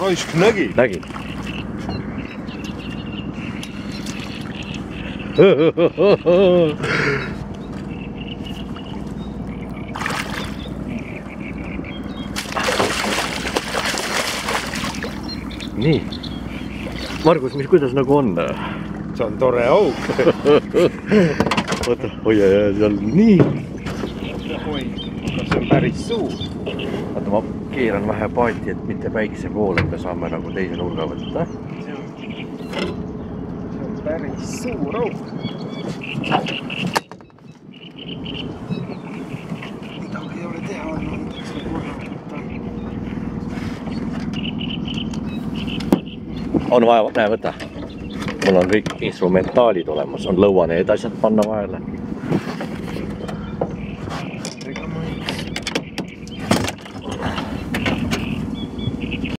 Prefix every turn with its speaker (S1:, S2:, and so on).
S1: Raisk, nägid?
S2: Nägid. Nii. Margus, kuidas nagu on?
S1: See on tore auk.
S2: Oota, hoia seal nii.
S1: See on päris suur.
S2: Oota, ma keeran vähe paati, et mitte päikse poole, et me saame nagu teise nurga võtta.
S1: See on päris suur auk. Midagi ei ole teha, on see korra võtta.
S2: On vaja, näe, võta. Mul on kõik instrumentaalid olemas, on lõuane edasjad panna vahele.